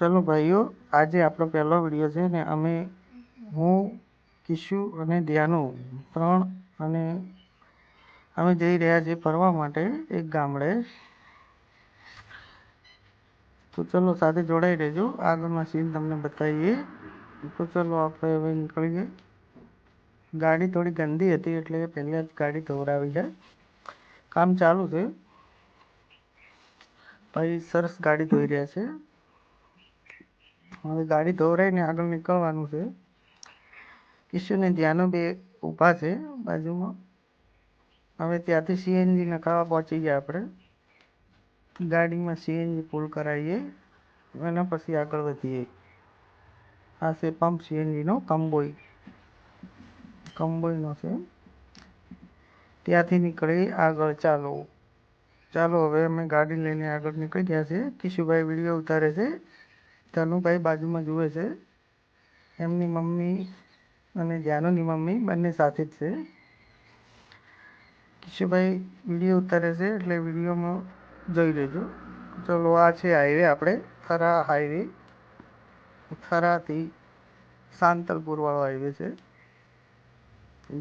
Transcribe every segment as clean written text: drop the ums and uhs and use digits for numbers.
चलो भाईओ, आज आपणो पहलो विडियो है ने अमे हूँ किशु अने दयानु त्रण अने अमे जई रह्या छे फरवा माटे एक गामडे। तो चलो साथे जोड़ाई रहेजो, आगळना सीन तमने बताईए। तो चलो आपणे हवे निकळीए। गाड़ी थोड़ी गंदी हती एटले पहले ज गाड़ी धोवरावी छे। काम चालू छे, भाई सरस गाड़ी धोई रह्या छे। हवे गाड़ी धोवराईने आगळ निकळवानुं छे। किशु ने ध्यानो बे ऊभा छे बाजुमां। हवे त्यांथी सीएनजी नखावा पहोंची गया आपणे। गाड़ीमां सीएनजी फूल कराईए एना पछी आगळ वधीए। आ छे पंप सीएनजी नो कंबोय नो छे। त्यांथी निकળી આગળ ચાલો હવે અમે ગાડી લઈને આગળ નીકળી ગયા છે। કિશુભાઈ વિડીયો ઉતારે છે, ધનુભાઈ બાજુમાં જુએ છે। એમની મમ્મી અને જાનુની મમ્મી બંને સાથે જ છે। કિશુભાઈ વિડીયો ઉતારે છે એટલે વિડીયોમાં જોઈ લેજો। ચલો આ છે હાઈવે, આપણે થરા હાઈવે, થરાથી સાંતલપુર વાળો હાઈવે છે,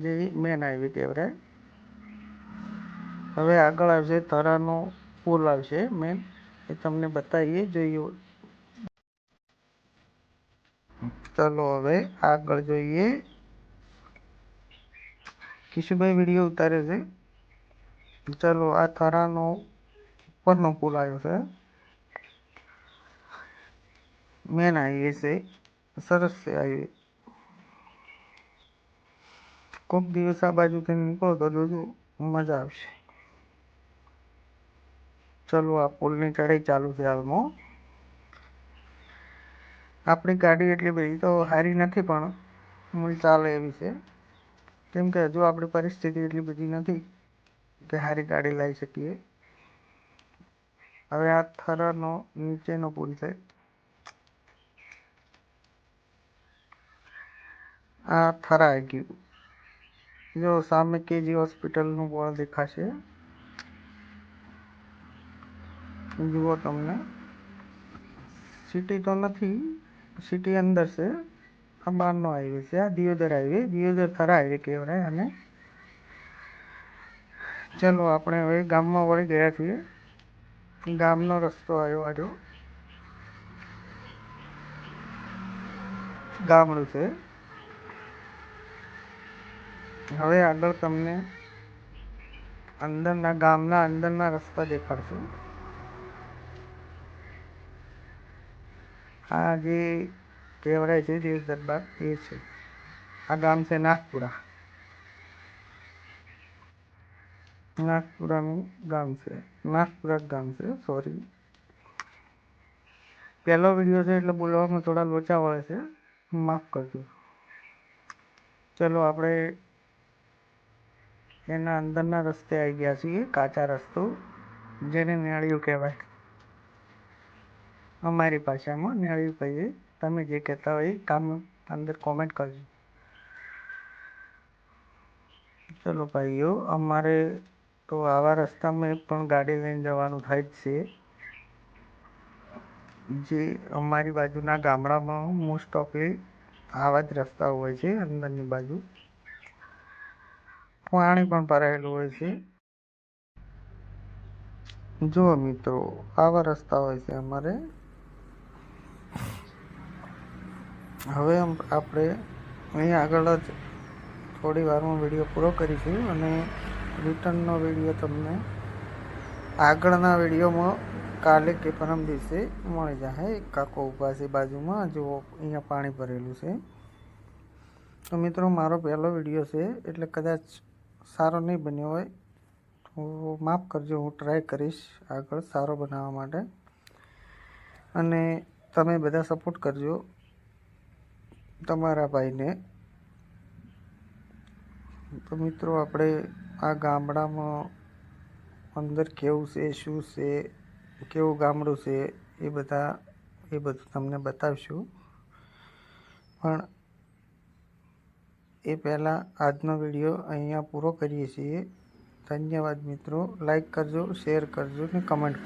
જે મેન હાઈવે કહેવાય। હવે આગળ આવશે થરાનો પુલ આવશે મેન, એ તમને બતાવીએ જોઈએ। ચલો હવે આગળ જોઈએ। કિશુભાઈ વિડીયો ઉતારે છે। ચલો આ થરાનો ઉપરનો પુલ આવ્યો છે, મેન હાઈવે છે, સરસ છે હાઈવે। કોક દિવસ આ બાજુથી નીકળો તો જોજો, મજા આવશે। चलो आ पुलनी चढ़ाई चालू है हालमां। आपणी गाड़ी एटली बधी तो सारी नथी पण मूल चाले एवी छे, केम के हजू आपणी परिस्थिति एटली बधी नथी के सारी गाड़ी लाई सकीए। हवे आ थरानो नीचेनो पुल छे। आ थरा आई गयुं। जो सामे केजी होस्पिटल नुं बोर्ड देखाशे, जुओ तमने। सिटी तो नहीं, सिटी अंदर से, आ बारनो हाईवे से। आ दियोदर हाईवे, दियोदर थरा हाईवे कहेवाय आने। चलो आपणे हवे गाममां वળી गया छीए। गामनो रस्तो आव्यो आ जो गामडું છે। હવે આગળ તમને અંદરના ગામના અંદરના રસ્તા દેખાડશું। आ जे कहेवाय छे देव दरबार ए छे। आ गाम छे नाथपुरा। नाथपुराનું गाम छे, नाथपुरा गाम छे, सॉरी। पहलो विडियो छे એટલે બોલવામાં થોડા લોચા વળે છે, માફ કરજો। चलो આપણે એના અંદરના રસ્તે આવી ગયા છીએ, કાચા રસ્તો, જેને નેળિયું કહેવાય। અમારી ભાષામાં નેળિયું કહીએ, તમે જે કહેતા હોય કામ અંદર કોમેન્ટ કરજો। चलो भाईओ, અમારે તો આવા રસ્તામાં પણ ગાડી લઈને જવાનું થાય જ છે। જે અમારી બાજુના ગામડામાં મોસ્ટ ઓફલી આવા જ રસ્તા હોય છે। અંદરની બાજુ પાણી પણ ભરાયેલું હોય છે। જો મિત્રો આવા રસ્તા હોય છે અમારે। હવે આપણે અહીં આગળ જ થોડી વારમાં વિડીયો પૂરો કરીશું અને રિટર્નનો વિડીયો તમને આગળના વિડીયોમાં કાલે કે પરમ દિવસે મળી જશે। એક કાકો ઊભા છે બાજુમાં, જો અહીંયા પાણી ભરેલું છે। તો મિત્રો મારો પહેલો વિડીયો છે એટલે કદાચ સારો નહીં બન્યો હોય તો માફ કરજો। હું ટ્રાય કરીશ આગળ સારો બનાવવા માટે, અને તમે બધા સપોર્ટ કરજો તમારા ભાઈને। તો મિત્રો આપણે આ ગામડામાં અંદર કેવું છે, શું છે, કેવું ગામડું છે, એ બધું તમને બતાવીશું। પણ એ પહેલાં આજનો વિડીયો અહીંયા પૂરો કરીએ છીએ। ધન્યવાદ મિત્રો। લાઈક કરજો, શેર કરજો ને કમેન્ટ કરજો।